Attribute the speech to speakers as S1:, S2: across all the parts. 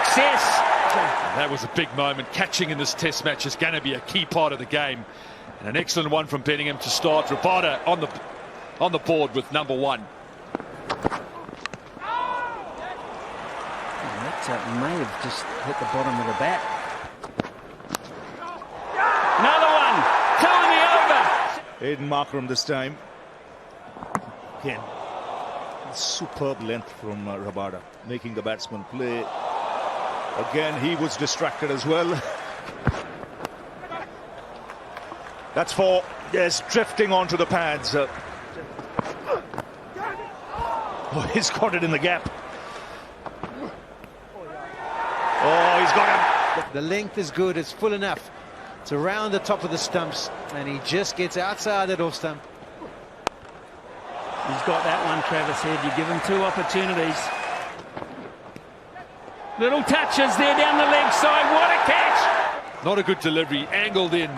S1: success.
S2: That was a big moment. Catching in this test match is going to be a key part of the game. And an excellent one from Bellingham to start. Rabada on the board with number 1.
S1: That may have just hit the bottom of the bat. Another one. 2 in the over.
S3: Aiden Markram this time. Again, superb length from Rabada, making the batsman play. Again, he was distracted as well. That's 4. Yes, drifting onto the pads. Oh, he's got it in the gap. Oh, he's got him.
S4: The length is good, it's full enough. It's around the top of the stumps, and he just gets outside that off stump.
S1: He's got that one, Travis Head. You give him 2 opportunities. Little touches there down the leg side. What a catch!
S2: Not a good delivery. Angled in.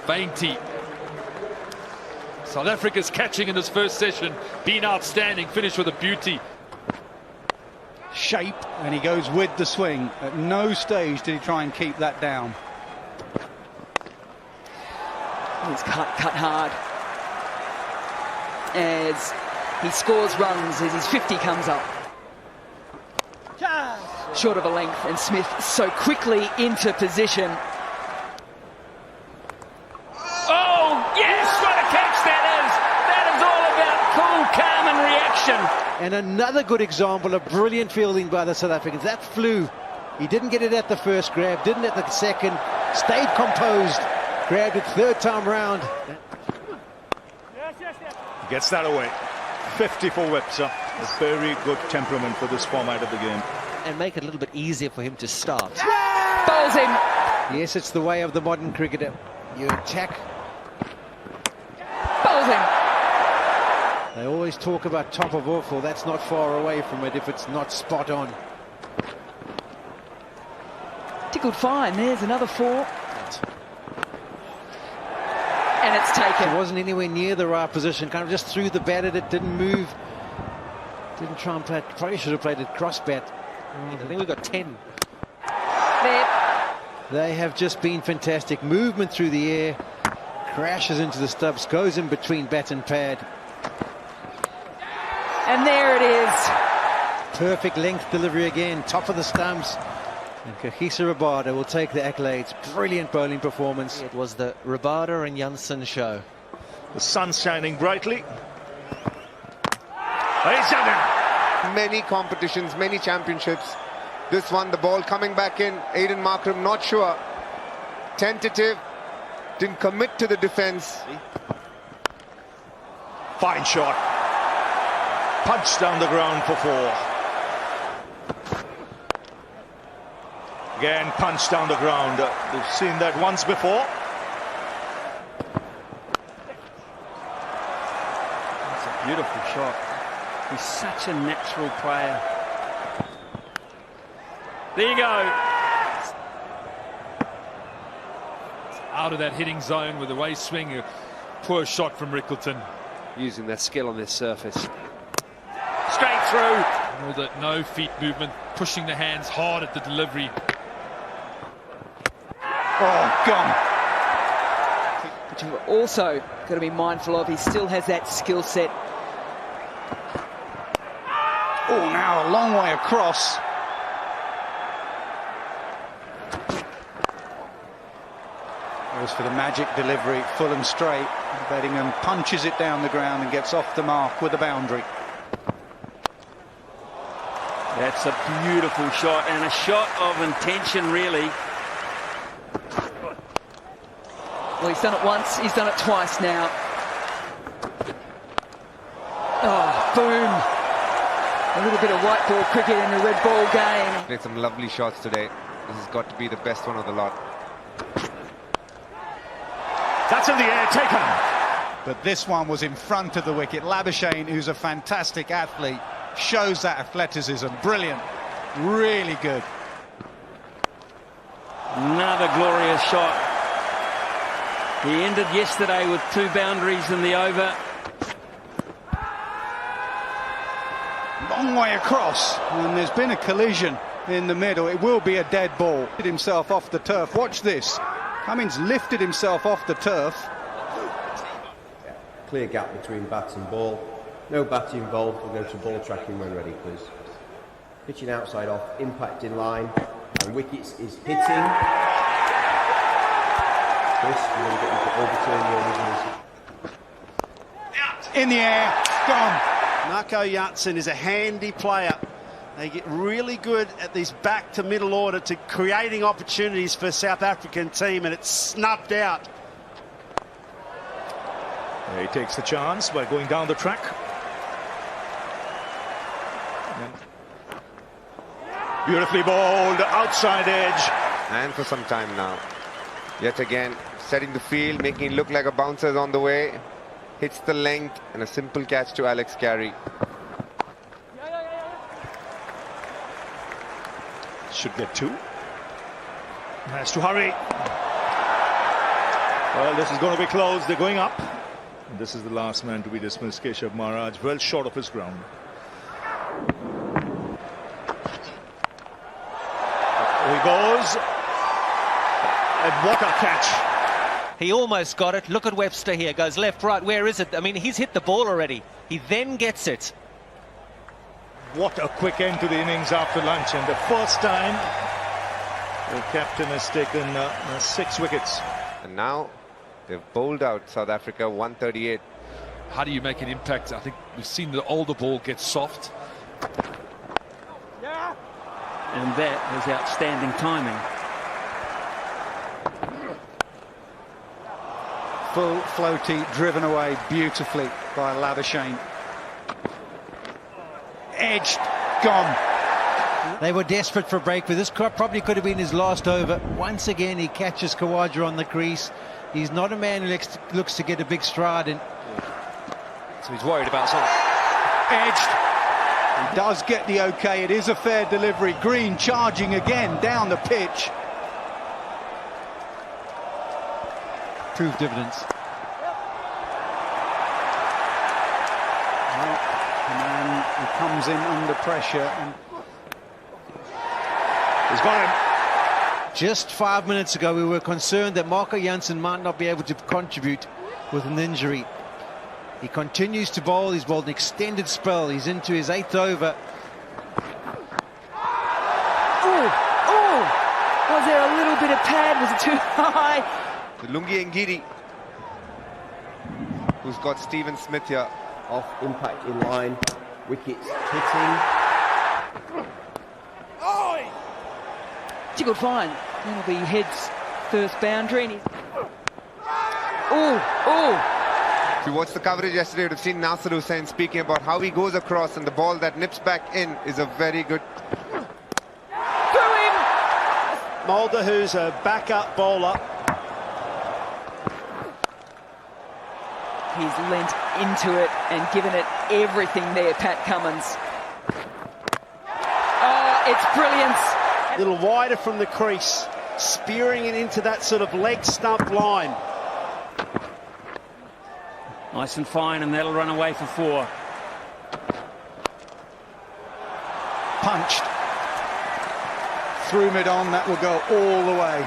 S2: Fainty. South Africa's catching in this first session. Been outstanding. Finished with a beauty.
S5: Shape, and he goes with the swing. At no stage did he try and keep that down.
S6: He's cut hard as he scores runs as his 50 comes up. Short of a length, and Smith so quickly into position.
S1: Oh, yes! What a catch that is! That is all about cool, calm and reaction.
S4: And another good example of brilliant fielding by the South Africans. That flew. He didn't get it at the first grab, didn't at the second, stayed composed, grabbed it 3rd time round.
S3: He gets that away. 54 Webster. A very good temperament for this format of the game.
S4: And make it a little bit easier for him to start.
S6: Bowls him.
S4: Yes, it's the way of the modern cricketer. You attack.
S6: Bowls him.
S4: They always talk about top of off, well, that's not far away from it if it's not spot on.
S6: Tickled fine. There's another 4. And it's taken.
S4: It wasn't anywhere near the right position. Kind of just threw the bat at it, didn't move. Didn't try and play it. Probably should have played it cross bat. I think we've got 10.
S6: There.
S4: They have just been fantastic. Movement through the air. Crashes into the stubs. Goes in between bat and pad.
S6: And there it is.
S4: Perfect length delivery again. Top of the stumps. And Kagiso Rabada will take the accolades. Brilliant bowling performance.
S7: It was the Rabada and Janssen show.
S3: The sun's shining brightly. He's done it.
S8: Many competitions, many championships. This one, the ball coming back in. Aiden Markram not sure. Tentative. Didn't commit to the defense.
S3: Fine shot. Punch down the ground for 4. Again, punch down the ground. We've seen that once before.
S1: That's a beautiful shot. He's such a natural player. There you go.
S2: Out of that hitting zone with the way swing. A poor shot from Rickleton.
S7: Using their skill on this surface.
S2: Straight through. All that no feet movement. Pushing the hands hard at the delivery.
S5: Oh, gone.
S6: But you've also got to be mindful of, he still has that skill set.
S5: Oh, now a long way across. Goes for the magic delivery, full and straight. Bellingham punches it down the ground and gets off the mark with a boundary.
S1: That's a beautiful shot, and a shot of intention, really.
S6: Well, he's done it once, he's done it twice now. Oh, boom. A little bit of white ball cricket in the red ball game.
S8: Played some lovely shots today. This has got to be the best one of the lot.
S3: That's in the air, taken.
S5: But this one was in front of the wicket. Labuschagne, who's a fantastic athlete, shows that athleticism. Brilliant. Really good.
S1: Another glorious shot. He ended yesterday with 2 boundaries in the over.
S5: Long way across, and there's been a collision. in the middle. It will be a dead ball. Lifted himself off the turf. Watch this. Cummins lifted himself off the turf.
S9: Clear gap between bat and ball. No batting involved. We'll go to ball tracking when ready, please. Pitching outside off, impact in line, and wickets is hitting. Chris, you're going to get to overturn your results.
S5: In the air, gone.
S10: Marco Jansen is a handy player. They get really good at this back to middle order to creating opportunities for South African team, and it's snubbed out.
S3: He takes the chance by going down the track. Beautifully bowled, outside edge.
S8: And for some time now. Yet again, setting the field, making it look like a bouncer is on the way. Hits the length, and a simple catch to Alex Carey.
S3: Should get two. Has to hurry. Well, this is going to be close. They're going up. And this is the last man to be dismissed, Keshav Maharaj, well short of his ground. Here he goes. And what a catch.
S7: He almost got it. Look at Webster here. Goes left, right. Where is it? I mean, he's hit the ball already. He then gets it.
S3: What a quick end to the innings after lunch. And the first time the captain has taken 6 wickets.
S8: And now they've bowled out South Africa 138.
S2: How do you make an impact? I think we've seen the older ball get soft.
S1: And that was outstanding timing.
S5: Full floaty, driven away beautifully by Labuschagne. Edged, gone.
S4: They were desperate for a break, but this probably could have been his last over. Once again, he catches Khawaja on the crease. He's not a man who looks to get a big stride in.
S7: So he's worried about something.
S5: Edged. He does get the okay. It is a fair delivery. Green charging again down the pitch.
S4: Proved dividends.
S5: Well, the man who comes in under pressure and
S3: He's got him.
S4: Just 5 minutes ago, we were concerned that Marco Jansen might not be able to contribute with an injury. He continues to bowl. He's bowled an extended spell. He's into his 8th over.
S6: Was there a little bit of pad? Was it too high?
S8: The Lungi Ngidi, who's got Stephen Smith here.
S9: Off, impact in line, wickets hitting.
S6: Tickled fine. That'll be Head's first boundary. And
S8: If you watched the coverage yesterday, you would have seen Nasser Hussain speaking about how he goes across, and the ball that nips back in is a very good.
S10: Mulder, who's a backup bowler.
S6: he's lent into it and given it everything there, Pat Cummins. Oh, it's brilliance.
S10: A little wider from the crease, spearing it into that sort of leg stump line.
S1: Nice and fine, and that'll run away for 4.
S5: Punched. Through mid-on, that will go all the way.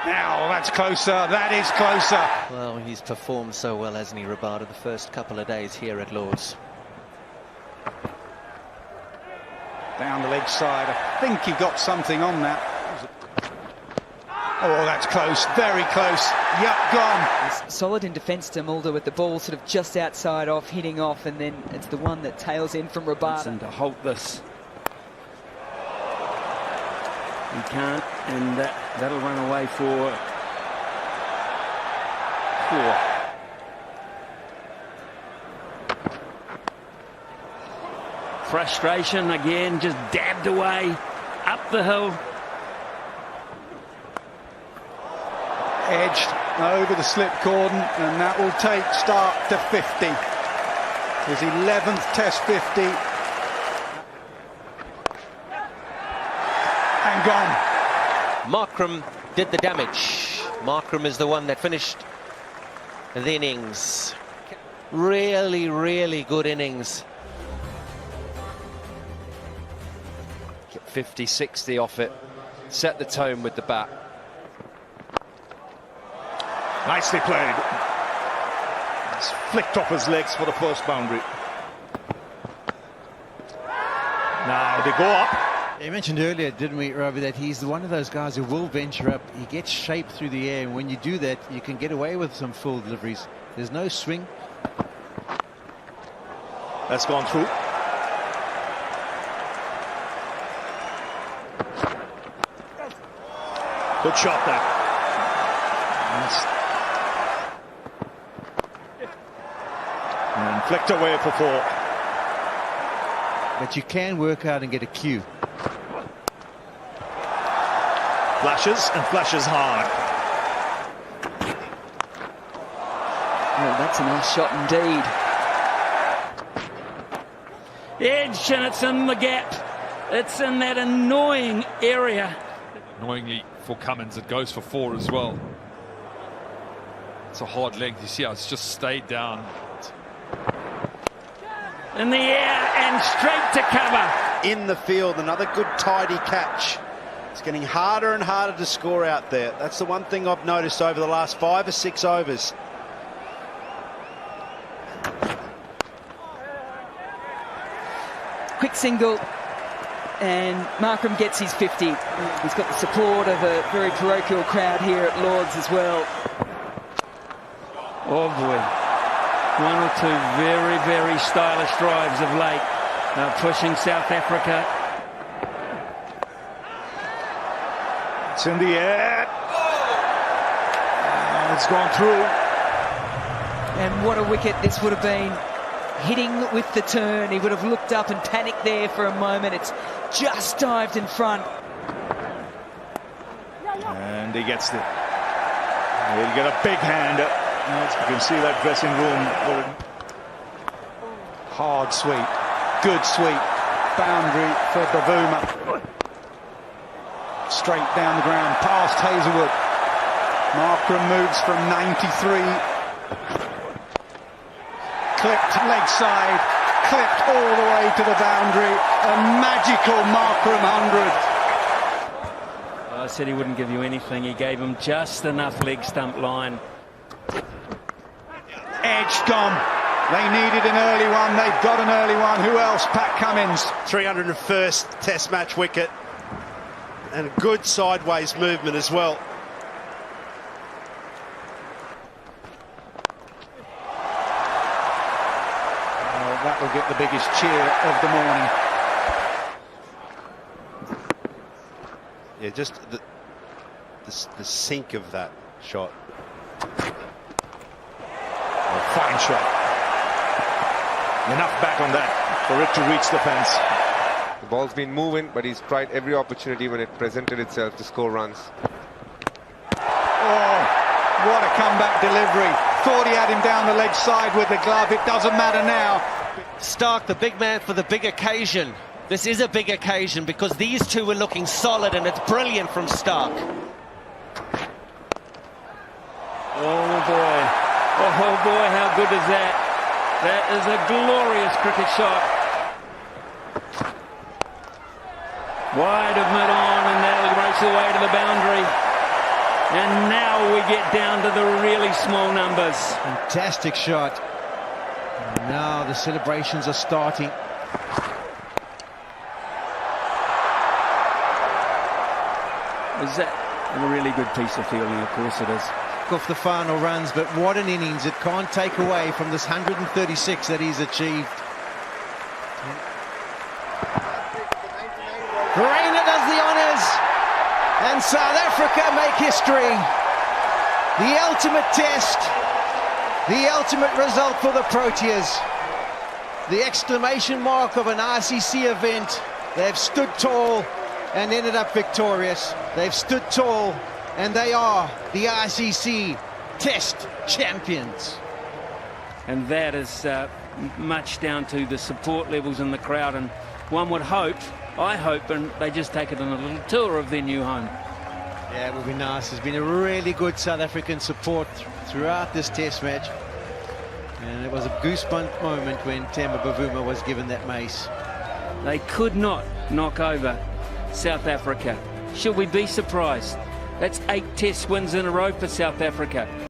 S5: Now, that's closer, that is closer.
S7: Well, he's performed so well, hasn't he, Rabada, the first couple of days here at Lord's.
S5: Down the leg side, I think he got something on that. Oh, that's close, very close. Yup, gone.
S6: He's solid in defence to Mulder with the ball sort of just outside off, hitting off, and then it's the one that tails in from Rabada.
S1: And to halt this. He can't, and that'll run away for 4. Frustration again, just dabbed away up the hill.
S5: Edged over the slip cordon, and that will take start to 50. His 11th Test 50. And gone.
S7: Markram did the damage. Markram is the one that finished the innings. Really, really good innings. 50, 60 off it. Set the tone with the bat.
S3: Nicely played. It's flicked off his legs for the first boundary. Now they go up.
S4: You mentioned earlier, didn't we, Robbie, that he's one of those guys who will venture up. He gets shape through the air, and when you do that, you can get away with some full deliveries. There's no swing.
S3: That's gone through. Good shot there. And flicked away for 4.
S4: But you can work out and get a cue.
S3: Flashes and flashes hard.
S6: Well, that's a nice shot indeed.
S1: Edge, and it's in the gap. It's in that annoying area.
S2: Annoyingly for Cummins, it goes for 4 as well. It's a hard length. You see how it's just stayed down.
S1: In the air and straight to cover.
S10: In the field, another good tidy catch. It's getting harder and harder to score out there. That's the one thing I've noticed over the last 5 or 6 overs.
S6: Quick single, and Markram gets his 50. He's got the support of a very parochial crowd here at Lord's as well.
S1: Oh boy, 1 or 2 very, very stylish drives of late, pushing South Africa.
S3: It's in the air. It's gone through.
S6: And what a wicket this would have been. Hitting with the turn, he would have looked up and panicked there for a moment. It's just dived in front.
S3: And he gets it. He'll get a big hand. As you can see that dressing room.
S5: Hard sweep, good sweep, boundary for Bavuma. Straight down the ground, past Hazelwood. Markram moves from 93. Clipped leg side, clipped all the way to the boundary. A magical Markram 100.
S1: I said he wouldn't give you anything. He gave him just enough leg stump line.
S5: Edge gone. They needed an early one. They've got an early one. Who else? Pat Cummins.
S10: 301st Test match wicket. And a good sideways movement as well.
S5: That will get the biggest cheer of the morning.
S10: Yeah, just the sink of that shot.
S3: A fine shot. Enough back on that for it to reach the fence.
S8: The ball's been moving, but he's tried every opportunity when it presented itself to score runs.
S5: Oh, what a comeback delivery. Thought he had him down the leg side with the glove. It doesn't matter now.
S7: Stark, the big man for the big occasion. This is a big occasion because these two were looking solid, and it's brilliant from Stark.
S1: Oh boy. Oh boy, how good is that? That is a glorious cricket shot. Wide of mid-on, and that'll race away to the boundary. And now we get down to the really small numbers.
S4: Fantastic shot. And now the celebrations are starting.
S1: Is that a really good piece of fielding? Of course it is.
S4: Off the final runs, but what an innings. It can't take away from this 136 that he's achieved. Reina does the honours, and South Africa make history. The ultimate test, the ultimate result for the Proteas. The exclamation mark of an ICC event. They've stood tall and ended up victorious. They've stood tall, and they are the ICC Test champions.
S1: And that is much down to the support levels in the crowd, and one would hope, I hope, and they just take it on a little tour of their new home.
S4: Yeah, it would be nice. There's been a really good South African support throughout this Test match, and it was a goosebump moment when Temba Bavuma was given that mace.
S1: They could not knock over South Africa. Should we be surprised? That's 8 Test wins in a row for South Africa.